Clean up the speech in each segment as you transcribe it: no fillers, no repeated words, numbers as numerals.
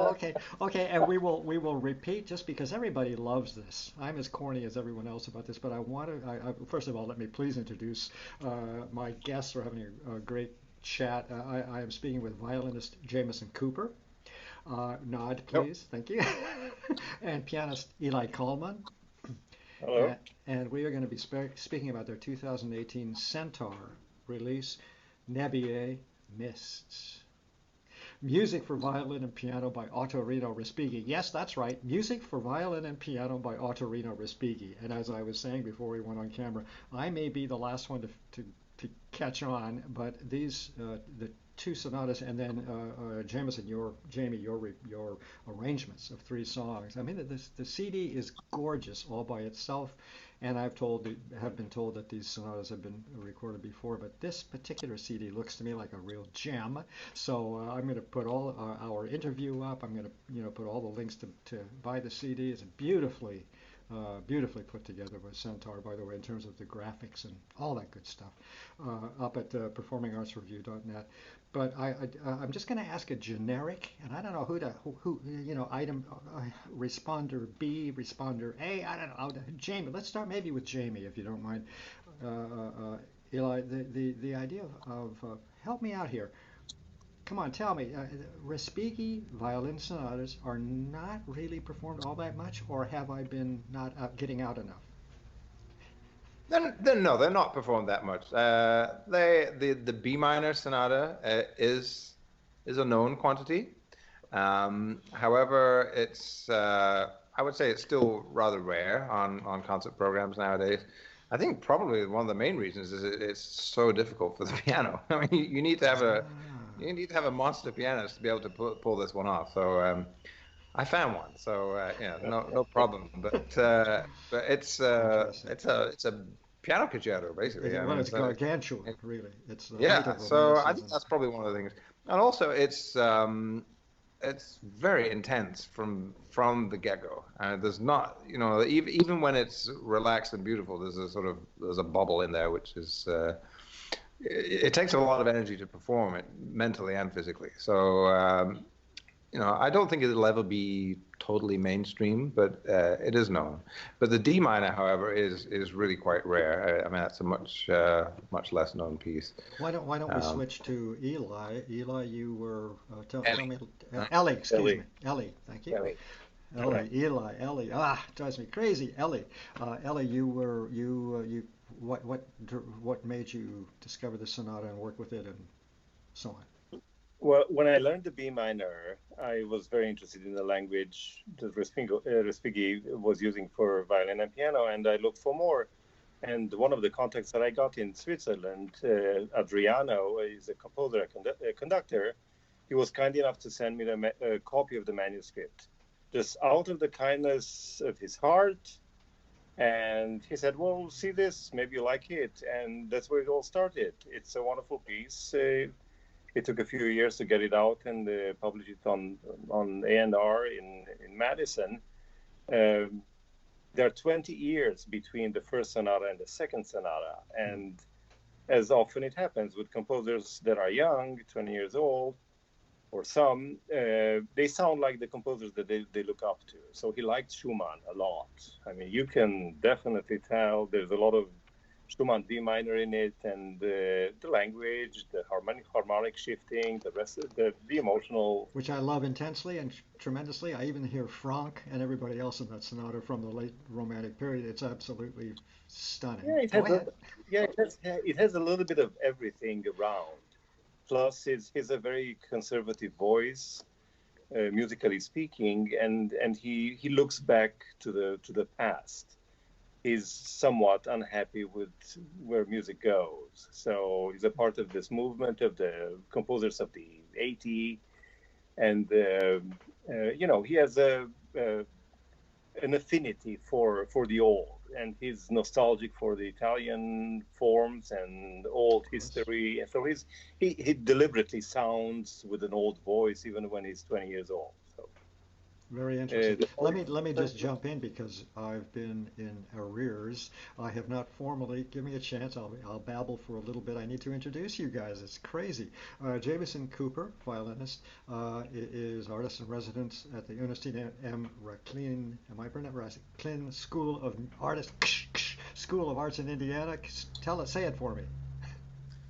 Okay, okay, and we will repeat just because everybody loves this. I'm as corny as everyone else about this, but I want to. First of all, let me please introduce my guests. We're having a great chat. I am speaking with violinist Jameson Cooper. Nod, Yep. please. Thank you. And pianist Eli Kalman. Hello. Uh, and we are going to be speaking about their 2018 Centaur release, Nebiae Mists. Music for violin and piano by Ottorino Respighi. Yes, that's right. Music for violin and piano by Ottorino Respighi. And as I was saying before we went on camera, I may be the last one to catch on, but these the two sonatas and then Jameson, your arrangements of three songs. I mean, the CD is gorgeous all by itself, and have been told that these sonatas have been recorded before, but this particular CD looks to me like a real gem. So I'm going to put all our interview up. I'm going to put all the links to buy the CD. It's beautifully put together by Centaur, by the way, in terms of the graphics and all that good stuff, up at performingartsreview.net. But I'm just going to ask a generic, and I don't know who item responder B, responder A. I don't know. Jamie, let's start maybe with Jamie, if you don't mind. Eli, the idea of help me out here. Come on, tell me. Respighi violin sonatas are not really performed all that much, or have I been not getting out enough? No, they're not performed that much. The B minor sonata is a known quantity. However, it's I would say it's still rather rare on concert programs nowadays. I think probably one of the main reasons is it's so difficult for the piano. I mean, Ah, you need to have a monster pianist to be able to pull this one off. So I found one, so yeah, no problem. But interesting. it's a piano concerto basically. I Well, mean, it's gargantuan, really. It's the height yeah. of So I think romanticism. that's probably one of the things, and also it's very intense from the get-go. There's not, even when it's relaxed and beautiful, there's a bubble in there, which is it takes a lot of energy to perform it mentally and physically. So I don't think it'll ever be totally mainstream, but it is known. But the D minor, however, is really quite rare. I mean, that's a much less known piece. Why don't we Um, switch to Eli? Eli, you were tell Ellie, me right? Ellie, excuse me, Ellie, Ellie. Thank you. Ellie. Ellie, Right. Eli, Ellie. Drives me crazy. Ellie, Ellie, you what made you discover the sonata and work with it and so on? Well, when I learned the B minor, I was very interested in the language that Respighi was using for violin and piano, and I looked for more. And one of the contacts that I got in Switzerland, Adriano, is a composer, a conductor. He was kind enough to send me a copy of the manuscript, just out of the kindness of his heart. And he said, "Well, see this, maybe you like it." And that's where it all started. It's a wonderful piece. It took a few years to get it out and publish it on A&R in Madison. Um, there are 20 years between the first sonata and the second sonata, Hmm. and as often it happens with composers that are young, 20 years old, or some, they sound like the composers that they look up to. So he liked Schumann a lot. I mean, you can definitely tell there's a lot of Schumann D minor in it, and the language, the harmonic shifting, the rest of the emotional. Which I love intensely and tremendously. I even hear Franck and everybody else in that sonata from the late Romantic period. It's absolutely stunning. Yeah, it Go has a ahead. yeah, it has a little bit of everything around. Plus, he's a very conservative voice, musically speaking, and he looks back to the past. He's somewhat unhappy with where music goes. So he's a part of this movement of the composers of the 80s, and he has an affinity for the old, and he's nostalgic for the Italian forms and old Of course. history. And so he deliberately sounds with an old voice even when he's 20 years old. So Very interesting. The Let me just jump in because I've been in arrears. I have not formally. Give me a chance. I'll babble for a little bit. I need to introduce you guys. It's crazy. Jameson Cooper, violinist, is artist in residence at the Ernestine M. Racklin. Am I pronouncing Racklin School of Artists? School of Arts in Indiana. Say it for me.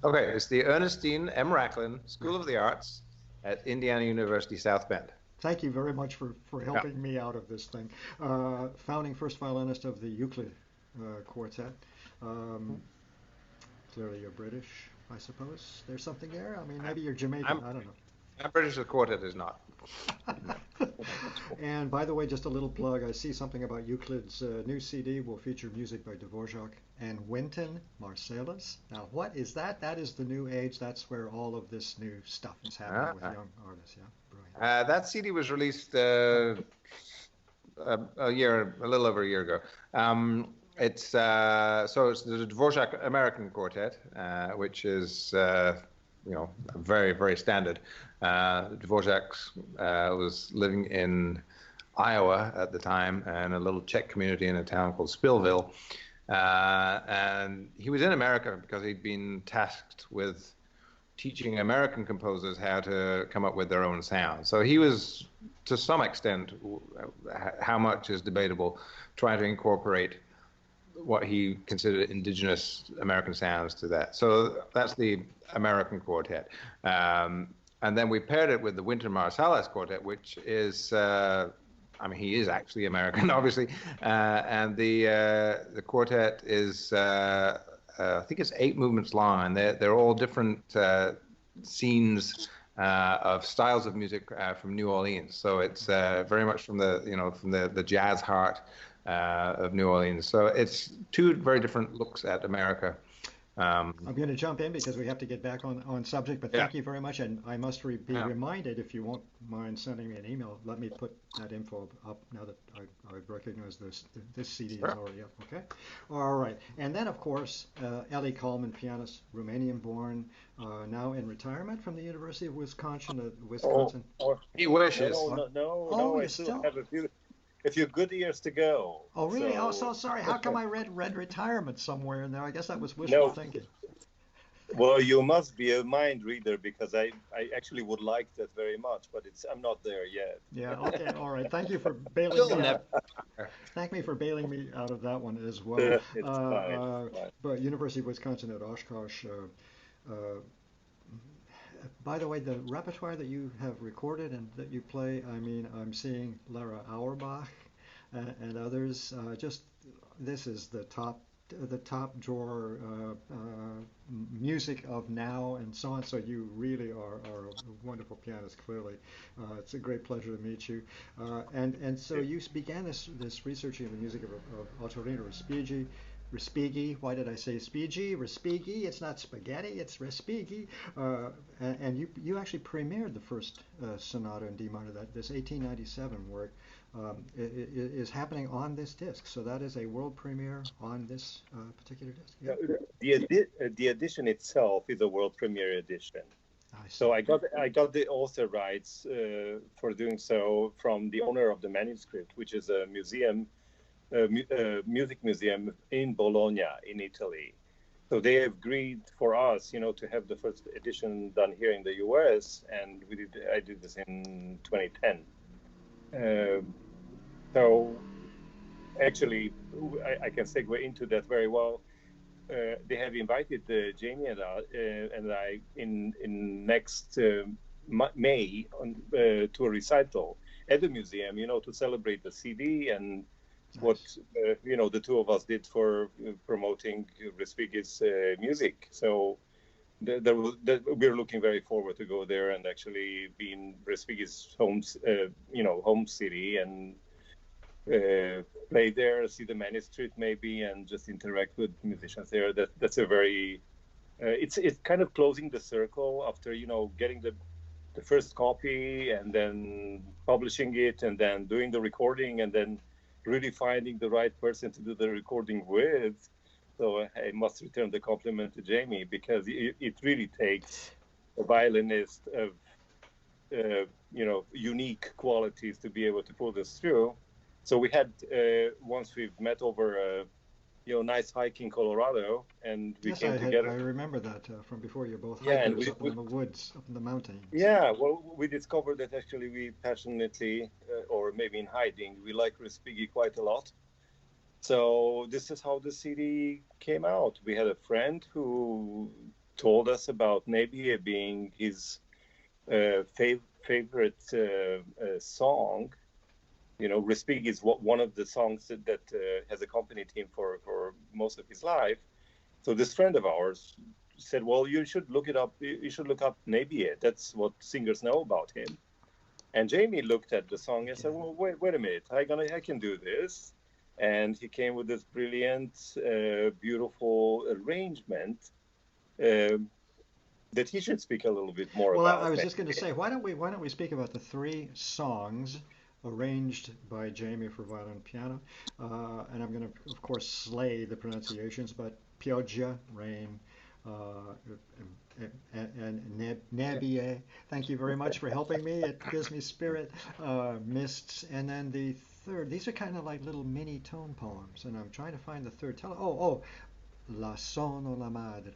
Okay, it's the Ernestine M. Racklin School of the Arts at Indiana University South Bend. Thank you very much for helping me out of this thing. Founding first violinist of the Euclid Quartet. Clearly you're British, I suppose. There's something there. I mean, maybe you're Jamaican. I don't know. I'm British. The quartet is not. And by the way, just a little plug. I see something about Euclid's new CD will feature music by Dvorak and Wynton Marsalis. Now, what is that? That is the new age. That's where all of this new stuff is happening with young artists. Yeah, brilliant. That CD was released a little over a year ago. It's the Dvorak American Quartet, which is very, very standard. Dvorak was living in Iowa at the time, and a little Czech community in a town called Spillville. And he was in America because he'd been tasked with teaching American composers how to come up with their own sound. So he was, to some extent, how much is debatable, trying to incorporate what he considered indigenous American sounds to that. So that's the American Quartet. And then we paired it with the Wynton Marsalis Quartet, which is, he is actually American, obviously. And the quartet is, I think it's 8 movements long, and they're all different scenes of styles of music from New Orleans. So it's very much from the jazz heart of New Orleans. So it's 2 very different looks at America. I'm going to jump in because we have to get back on subject, but thank you very much. And I must be reminded, if you won't mind sending me an email, let me put that info up now that I recognize this CD is already up. Okay? All right. And then, of course, Eli Kalman, pianist, Romanian-born, now in retirement from the University of Wisconsin. He wishes. No, I still have a few good years to go. Oh, really? So sorry. How come I read retirement somewhere in there? I guess that was wishful thinking. Well, you must be a mind reader because I actually would like that very much, but I'm not there yet. Yeah. Okay. All right. Thank you for bailing me out. Thank me for bailing me out of that one as well. It's fine. But University of Wisconsin at Oshkosh. By the way, the repertoire that you have recorded and that you play, I mean, I'm seeing Lara Auerbach and others. This is the top drawer music of now and so on. So you really are a wonderful pianist. Clearly, it's a great pleasure to meet you. And so you began this researching of the music of Ottorino Respighi. Why did I say Spighi? Respighi. It's not spaghetti. It's Respighi. And you actually premiered the first sonata in D minor. This 1897 work is happening on this disc. So that is a world premiere on this particular disc. Yeah. The edition itself is a world premiere edition. So I got the author rights for doing so from the owner of the manuscript, which is a museum. Music museum in Bologna, in Italy. So they agreed for us, to have the first edition done here in the U.S., and I did this in 2010. So actually, I can segue into that very well. They have invited Jamie and I in next May to a recital at the museum, to celebrate the CD and what the 2 of us did for promoting Respighi's music. So we're looking very forward to go there and actually be in Respighi's home city and play there, see the manuscript maybe, and just interact with musicians there. That's a very it's kind of closing the circle after getting the first copy and then publishing it and then doing the recording and then really finding the right person to do the recording with. So I must return the compliment to Jamie because it really takes a violinist of unique qualities to be able to pull this through. So we had once we've met over a nice hike in Colorado, and we Yes, came I together. remember that from before. You're both Yeah, and hikers up in the woods, up in the mountains. yeah, well, we discovered that actually we passionately, or maybe in hiding, we like Respighi quite a lot. So this is how the CD came out. We had a friend who told us about Nebie being his favorite song. Respighi is one of the songs that has accompanied him for most of his life. So this friend of ours said, "Well, you should look it up. You should look up Nebie. That's what singers know about him." And Jamie looked at the song and said, "Well, wait a minute. I can do this." And he came with this brilliant, beautiful arrangement that he should speak a little bit more Well, I about. was just going to say, why don't we speak about the three songs arranged by Jamie for violin and piano, and I'm going to, of course, slay the pronunciations, but Pioggia, rain, and Nebie. Thank you very much for helping me. It gives me spirit. Mists, and then the third. These are kind of like little mini tone poems, and I'm trying to find the third. La sono la madre.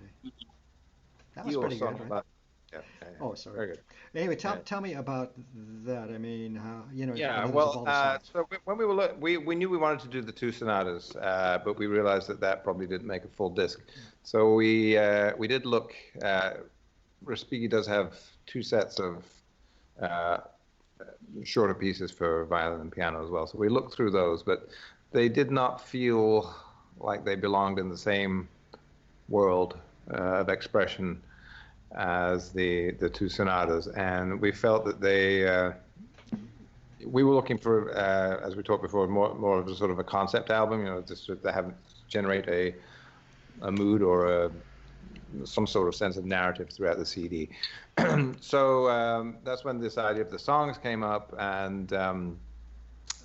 That was Io pretty good, sono right? la... Yeah, yeah, yeah. Oh, sorry. Very good. Anyway, Yeah. tell me about that. I mean, how, Yeah, in others of well, all the songs. so when we were we knew we wanted to do the two sonatas, but we realized that probably didn't make a full disc. So we did look. Respighi does have two sets of uh, shorter pieces for violin and piano as well. So we looked through those, but they did not feel like they belonged in the same world of expression as the two sonatas, and we felt that we were looking for, as we talked before, more of a sort of a concept album, just to have generate a mood or some sort of sense of narrative throughout the CD. So that's when this idea of the songs came up, and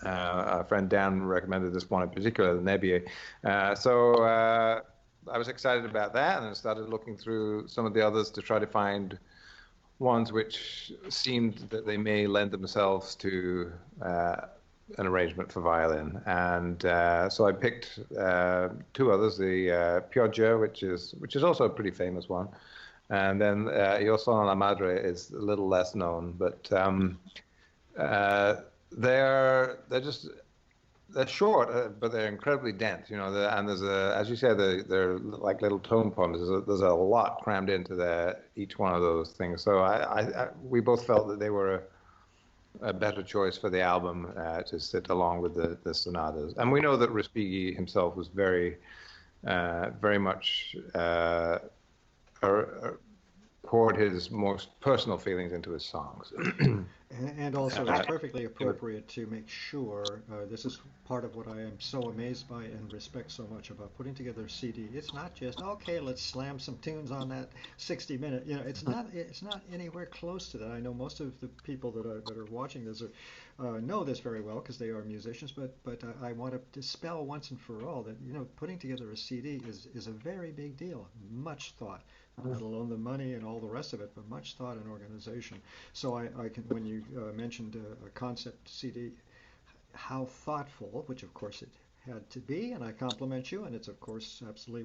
our friend Dan recommended this one in particular, the Nebie. So I was excited about that, and I started looking through some of the others to try to find ones which seemed that they may lend themselves to an arrangement for violin. And so I picked two others, the Pioggia, which is also a pretty famous one, and then Io sono la madre is a little less known, but they're short, but they're incredibly dense. And there's as you said, they're like little tone poems. There's a lot crammed into each one of those things. So we both felt that they were a better choice for the album to sit along with the sonatas. And we know that Respighi himself was very, very much poured his most personal feelings into his songs. And also, it's perfectly appropriate to make sure this is part of what I am so amazed by and respect so much about putting together a CD. It's not just okay, let's slam some tunes on that 60-minute. It's not anywhere close to that. I know most of the people that are watching this know this very well because they are musicians. But I want to dispel once and for all that putting together a CD is a very big deal. Much thought. Let alone the money and all the rest of it, but much thought and organization. So I can, when you mentioned a concept CD, how thoughtful, which of course it had to be, and I compliment you, and it's of course absolutely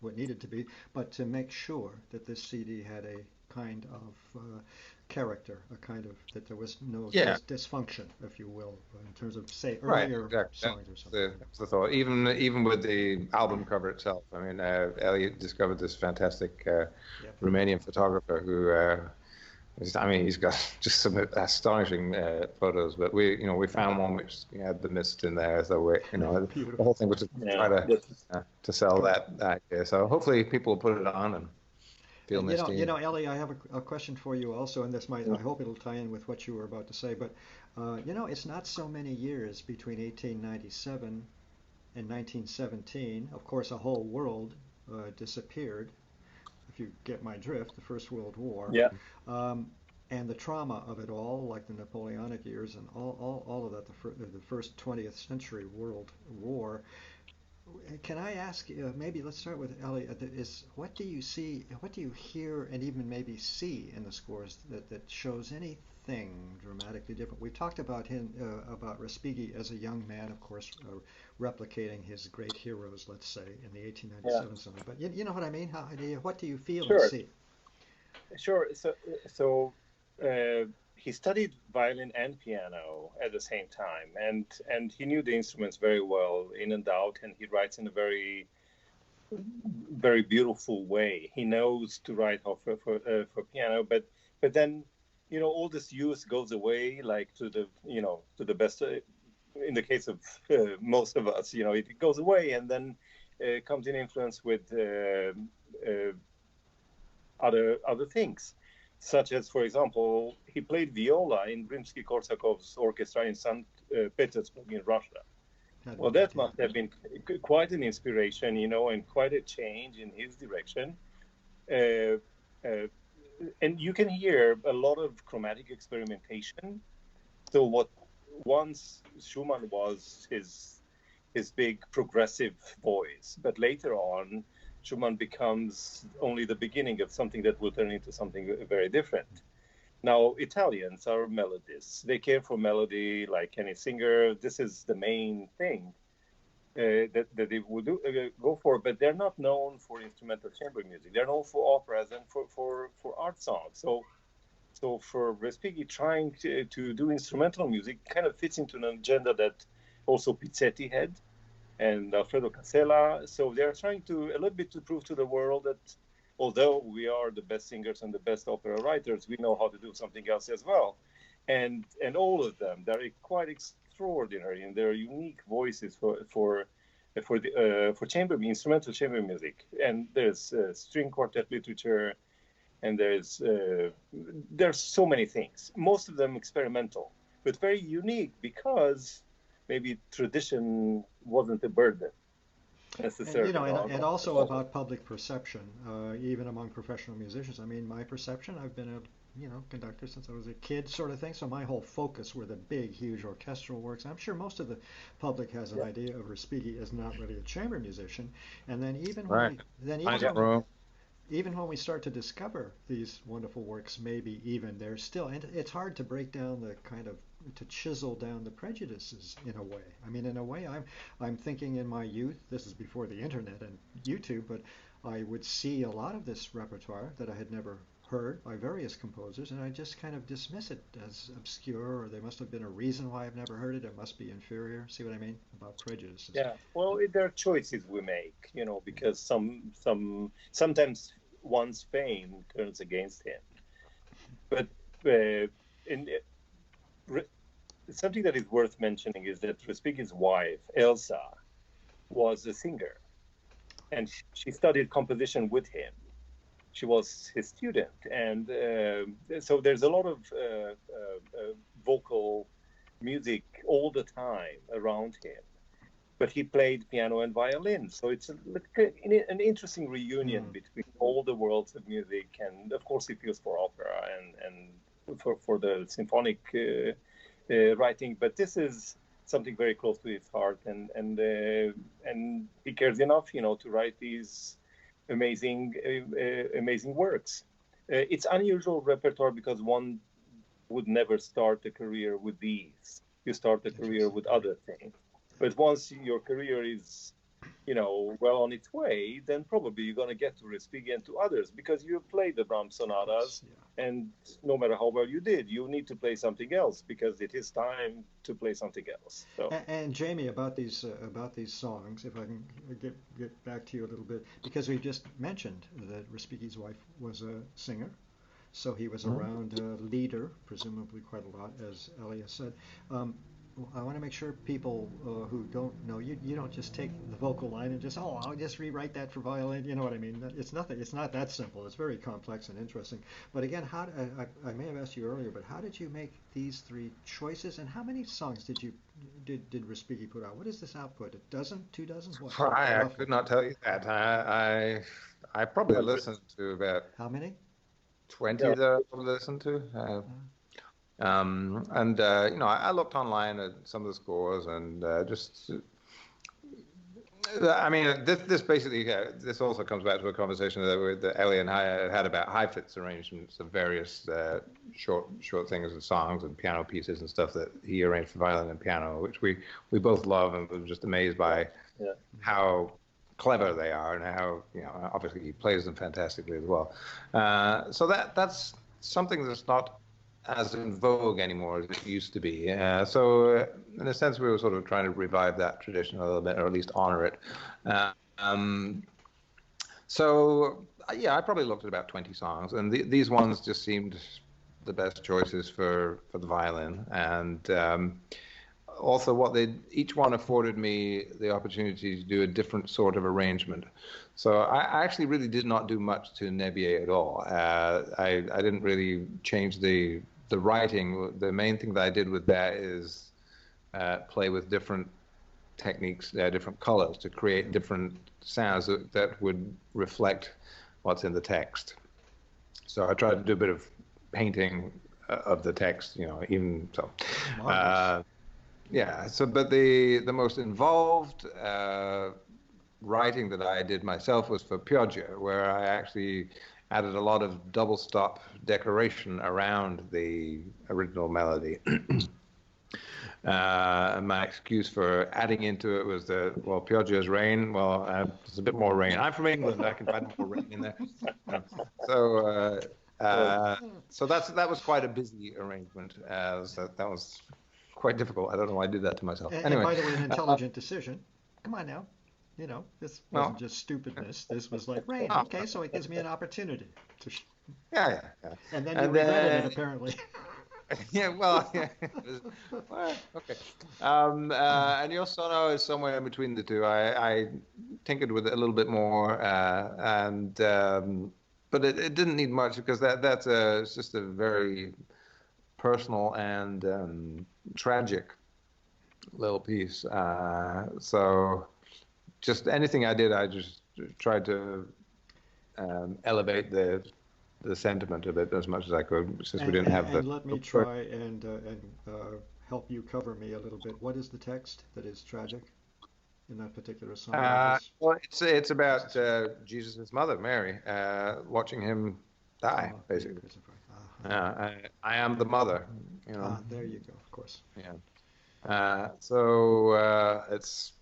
what needed to be, but to make sure that this CD had a kind of character, a kind of that there was no dysfunction, if you will, in terms of say earlier songs or something. That's the thought. Even with the album cover itself, I mean, Elliot discovered this fantastic Romanian photographer who. He's got just some astonishing photos, but we found one which had the mist in there, so the whole thing was to try to sell that idea. So hopefully people will put it on and feel misty. Ellie, I have a question for you also, and I hope it'll tie in with what you were about to say, but it's not so many years between 1897 and 1917. Of course, a whole world disappeared. If you get my drift, the First World War, and the trauma of it all, like the Napoleonic years and all of that, the first 20th century World War. Can I ask, maybe let's start with Ellie, what do you see, what do you hear, and even maybe see in the scores that shows any thing dramatically different. We talked about him, about Respighi as a young man, of course, replicating his great heroes, let's say, in the Yeah, 1897 something. But you know what I mean? What do you feel and sure, see? sure. So he studied violin and piano at the same time, and he knew the instruments very well, in and out, and he writes in a very beautiful way. He knows to write how for piano, but then all this use goes away, like to the best. In the case of most of us, it goes away, and then comes in influence with uh, other things, such as, for example, he played viola in Rimsky-Korsakov's orchestra in St. Petersburg in Russia. Had Well, no that idea. must have been quite an inspiration, and quite a change in his direction. Uh, uh, and you can hear a lot of chromatic experimentation. So what once Schumann was his big progressive voice, but later on, Schumann becomes only the beginning of something that will turn into something very different. Now, Italians are melodists. They care for melody like any singer. This is the main thing that they would go for, but they're not known for instrumental chamber music. They're known for operas and for art songs. So for Respighi, trying to do instrumental music kind of fits into an agenda that also Pizzetti had and Alfredo Casella. So they're trying to a little bit to prove to the world that although we are the best singers and the best opera writers, we know how to do something else as well. And all of them, they're quite extraordinary in their unique voices for chamber instrumental chamber music. And there's string quartet literature, and there's so many things. Most of them experimental, but very unique because maybe tradition wasn't a burden And necessarily and on also all. about public perception, even among professional musicians. I mean, my perception, I've been a conductor since I was a kid, sort of thing. So my whole focus were the big, huge orchestral works. I'm sure most of the public has an Yeah, idea of Respighi as not really a chamber musician. And then Right. Nice yeah, room. even when we start to discover these wonderful works, maybe even there's still, and it's hard to break down the kind of to chisel down the prejudices in a way. I mean, in a way, I'm thinking in my youth. This is before the internet and YouTube, but I would see a lot of this repertoire that I had never heard by various composers, and I just kind of dismiss it as obscure, or there must have been a reason why I've never heard it. It must be inferior. See what I mean about prejudices? yeah. Well, there are choices we make, because sometimes one's fame turns against him. But in re- something that is worth mentioning is that Respighi's wife, Elsa, was a singer, and she studied composition with him. She was his student, and so there's a lot of vocal music all the time around him. But he played piano and violin, so it's an interesting reunion Mm. between all the worlds of music, and of course he feels for opera and for the symphonic writing. But this is something very close to his heart, and he cares enough, to write these amazing works. It's unusual repertoire because one would never start a career with these. You start a career Interesting. with other things. But once your career is, well on its way, then probably you're going to get to Respighi and to others because you played the Brahms Of course, sonatas, yeah. and no matter how well you did, you need to play something else because it is time to play something else. So, And Jamie, about these songs, if I can get back to you a little bit, because we just mentioned that Respighi's wife was a singer, so he was Mhm. around a leader, presumably quite a lot, as Elia said. Um, I want to make sure people who don't know you don't just take the vocal line and just, oh, I'll just rewrite that for violin. You know what I mean? It's nothing. It's not that simple. It's very complex and interesting. But again, I may have asked you earlier, but how did you make these three choices, and how many songs did Respighi put out? What is this output? A dozen, 2 dozen, what I roughly? could not tell you that. I probably listened to about How many? 20 yeah, that I've listened to. And I looked online at some of the scores and just I mean, this basically this also comes back to a conversation that Ellie and I had about Heifetz's arrangements of various short things and songs and piano pieces and stuff that he arranged for violin and piano, which we both love and were just amazed by how clever they are and how obviously he plays them fantastically as well. So that's something that's not as in vogue anymore as it used to be. So in a sense, we were sort of trying to revive that tradition a little bit, or at least honor it. So I probably looked at about 20 songs, and these ones just seemed the best choices for the violin. And also each one afforded me the opportunity to do a different sort of arrangement. So I actually really did not do much to Nebier at all. I didn't really change the writing. The main thing that I did with that is play with different techniques, different colors to create different sounds that would reflect what's in the text. So I tried to do a bit of painting of the text, even so. Yeah. So, but the most involved writing that I did myself was for Pioggia, where I actually added a lot of double stop decoration around the original melody. My excuse for adding into it was Pioggia's rain. Well, there's a bit more rain. I'm from England. I can find more rain in there. So that was quite a busy arrangement. So that was quite difficult. I don't know why I did that to myself. And anyway, by the way, an intelligent decision. Come on now. This wasn't just stupidness. This was like rain. Okay, so it gives me an opportunity to. Yeah. And then you regretted it, apparently. Yeah, well, yeah. Okay. And Your Sono is somewhere in between the two. I tinkered with it a little bit more, but it didn't need much because it's just a very personal and tragic little piece. So just anything I did, I just tried to elevate the sentiment of it as much as I could, since we didn't have the. And let me try and help you cover me a little bit. What is the text that is tragic in that particular song? Well, it's about Jesus' mother, Mary, watching him die, basically. I am the mother. There you go. Of course. Yeah. So it's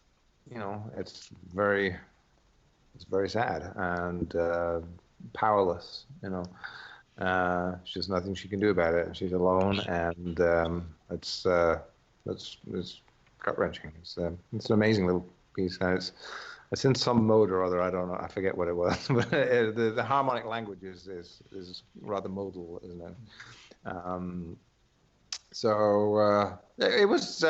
very sad and powerless. She's just nothing she can do about it. She's alone, and it's gut wrenching. It's an amazing little piece. It's in some mode or other. I don't know. I forget what it was, but the harmonic language is rather modal, isn't it? So it was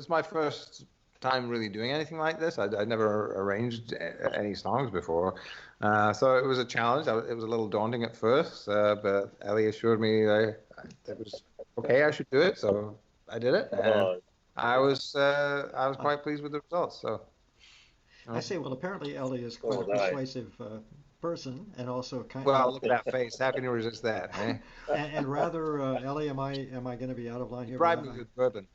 my first time really doing anything like this. I'd never arranged any songs before, so it was a challenge. It was a little daunting at first, but Ellie assured me that it was okay. I should do it, so I did it. And I was quite pleased with the results. So I see. Well, apparently Ellie is quite a persuasive person, and also kind. Well, look at that face. How can you resist that? Eh? and rather, Ellie, am I going to be out of line here? Bribe me with bourbon.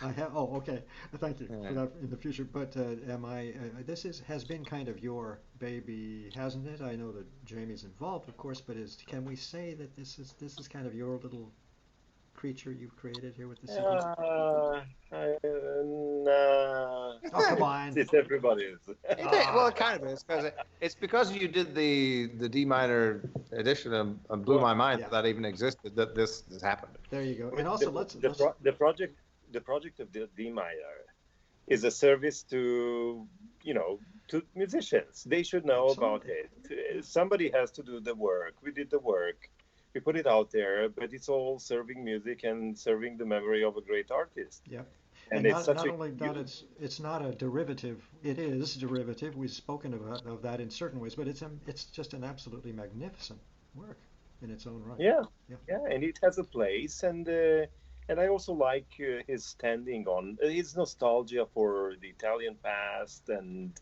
I have. Oh, okay. Thank you for that in the future. But am I? This has been kind of your baby, hasn't it? I know that Jamie's involved, of course, but can we say that this is kind of your little creature you've created here with the sequence? No. Oh, come on. It's everybody's. Well, it kind of is because it's because you did the D minor edition and blew my mind that even existed that this happened. There you go. And also, the project of the D minor is a service to to musicians. They should know about it. Somebody has to do the work. We did the work. We put it out there, but it's all serving music and serving the memory of a great artist. Yeah. And it's not only that it's not a derivative. It is derivative. We've spoken of that in certain ways, but it's just an absolutely magnificent work in its own right. Yeah, and it has a place, and I also like his standing on his nostalgia for the Italian past and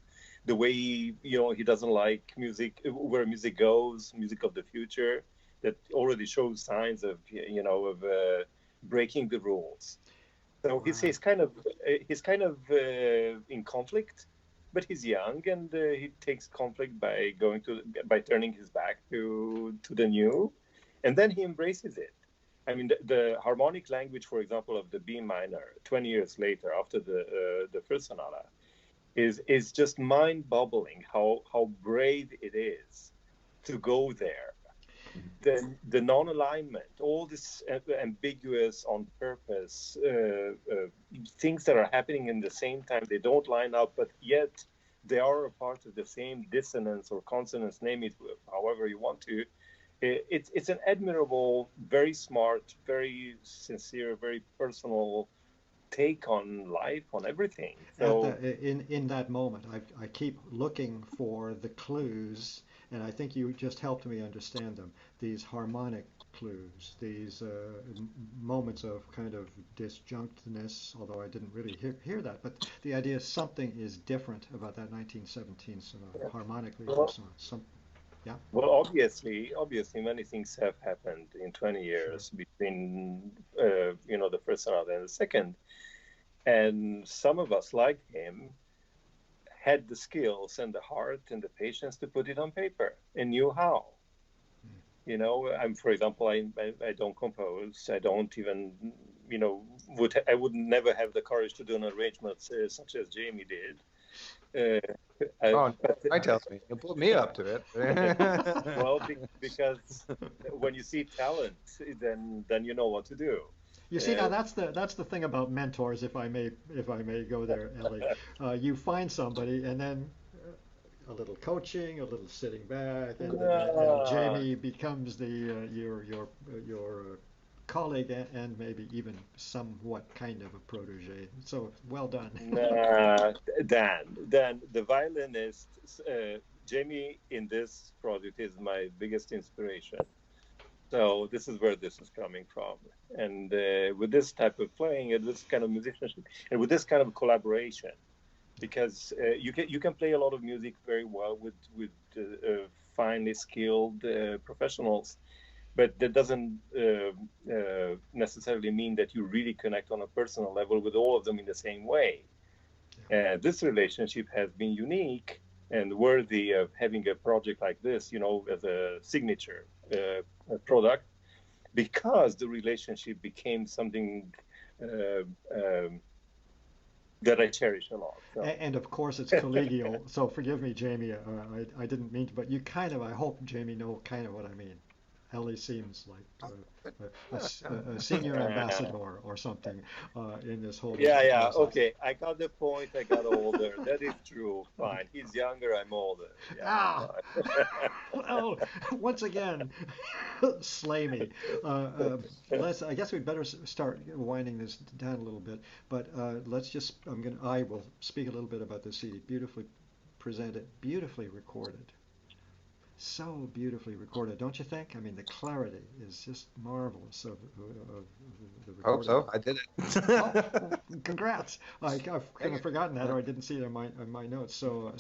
the way he doesn't like music where music goes, music of the future that already shows signs of breaking the rules. So he's kind of in conflict but he's young, and he takes conflict by turning his back to the new, and then he embraces it. I mean, the harmonic language, for example, of the B minor, 20 years later, after the first sonata, is just mind-boggling. How brave it is to go there. The non-alignment, all this ambiguous, on purpose things that are happening in the same time, they don't line up, but yet they are a part of the same dissonance or consonance, name it however you want to. It's an admirable, very smart, very sincere, very personal take on life, on everything. So In that moment, I keep looking for the clues, and I think you just helped me understand them. These harmonic clues, these moments of kind of disjunctness, although I didn't really hear that. But the idea is something is different about that 1917 sonata, harmonically or well, some, yeah, well, obviously, many things have happened in 20 sure. years between the first sonata and the second, and some of us, like him, had the skills and the heart and the patience to put it on paper and knew how. For example, I don't compose. I don't even, I would never have the courage to do an arrangement such as Jamie did. I tells me. You put me up to it. Well, because when you see talent, then you know what to do. You see, now that's the thing about mentors, if I may go there, Ellie. You find somebody, and then a little coaching, a little sitting back, and Jamie becomes your colleague and maybe even somewhat kind of a protege. So well done. Dan, the violinist, Jamie in this project is my biggest inspiration. So this is where this is coming from, and with this type of playing and this kind of musicianship, and with this kind of collaboration, because you can play a lot of music very well with finely skilled professionals, but that doesn't necessarily mean that you really connect on a personal level with all of them in the same way. This relationship has been unique and worthy of having a project like this, as a signature product, because the relationship became something uh, um, that I cherish a lot. So. And of course, it's collegial. So forgive me, Jamie. I didn't mean to, but you kind of, I hope, Jamie, know kind of what I mean. Ellie seems like a senior ambassador or something in this whole process. Okay. I got the point. I got older. That is true. Fine. He's younger. I'm older. Yeah. Ah, well, once again, slay me. I guess we'd better start winding this down a little bit. But let's just. I will speak a little bit about this CD. Beautifully presented, beautifully recorded. So beautifully recorded, don't you think? I mean, the clarity is just marvelous of the Hope recording. so. I did it. Oh, well, congrats! I've kind of forgotten that, or I didn't see it in my notes. So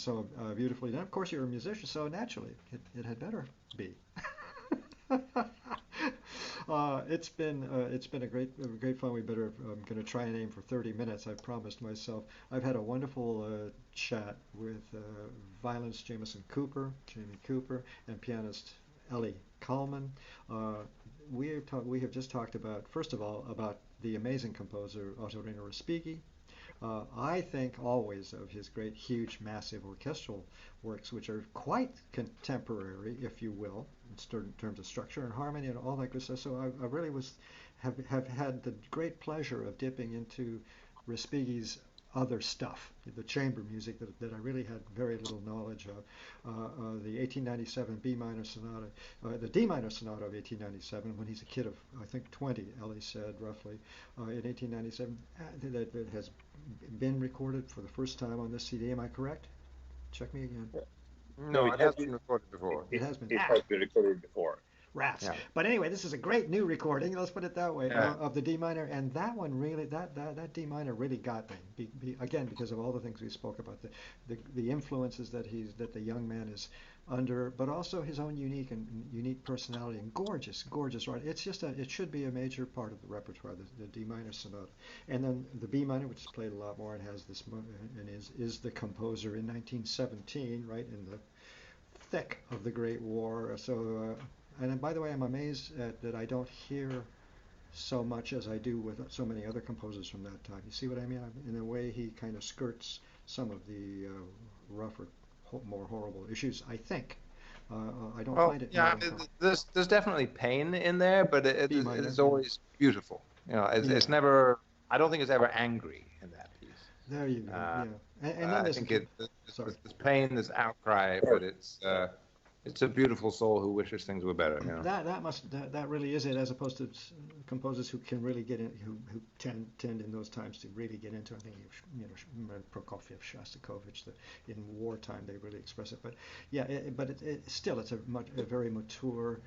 beautifully done. Of course, you're a musician, so naturally it had better be. It's been a great fun. I'm going to try and aim for 30 minutes. I've promised myself. I've had a wonderful chat with violinist Jamie Cooper, and pianist Eli Kalman. We have just talked about, first of all, about the amazing composer Ottorino Respighi. I think always of his great, huge, massive orchestral works, which are quite contemporary, if you will, in terms of structure and harmony and all that good stuff. So I really have had the great pleasure of dipping into Respighi's other stuff, the chamber music that I really had very little knowledge of. The 1897 B minor sonata, the D minor sonata of 1897, when he's a kid of, I think, 20, Ellie said, roughly, in 1897, that has been recorded for the first time on this CD. Am I correct? Check me again. No, No, it has been recorded before. It has been. It has been recorded before. Rats. Yeah. But anyway, this is a great new recording. Let's put it that way Yeah. of the D minor, and that one really, that D minor really got me. Again, because of all the things we spoke about, the influences that the young man is but also his own unique personality and gorgeous writing. It's just it should be a major part of the repertoire, the D minor sonata, and then the B minor, which is played a lot more and has this and is the composer in 1917, right in the thick of the Great War. So, and by the way, I'm amazed that I don't hear so much as I do with so many other composers from that time. You see what I mean? In a way, he kind of skirts some of the rougher, more horrible issues, I think. I don't Well, find it yeah, melancholy. there's definitely pain in there, but B minor, it's always beautiful. You know, yeah. it's never. I don't think it's ever angry in that piece. There you go. Uh, Yeah, and then I there's think sorry. there's pain, there's outcry, but it's a beautiful soul who wishes things were better. You know. That really is it, as opposed to composers who can really get in, who tend in those times to really get into. I think Prokofiev, Shostakovich. In wartime they really express it. But yeah, still it's a very mature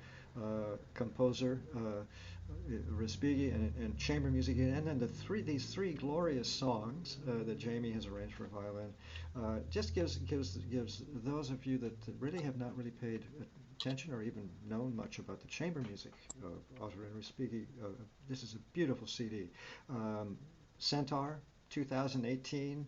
composer. Respighi and chamber music, and then these three glorious songs that Jamie has arranged for violin, just gives those of you that really have not really paid attention or even known much about the chamber music of Otto and Respighi. This is a beautiful CD. Centaur, 2018.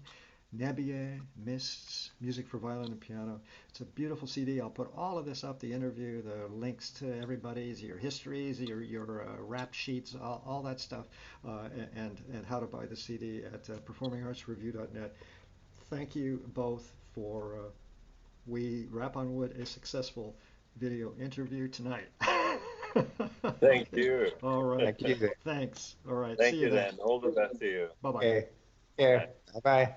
Nebier, Mists, Music for Violin and Piano. It's a beautiful CD. I'll put all of this up, the interview, the links to everybody's, your histories, your rap sheets, all that stuff, and how to buy the CD at performingartsreview.net. Thank you both for, we wrap on wood, a successful video interview tonight. Thank Okay. you. All right. Thank you. Thanks. All right. See Thank you you, then. then. All the best to you. Bye-bye. Okay. Here. Bye bye.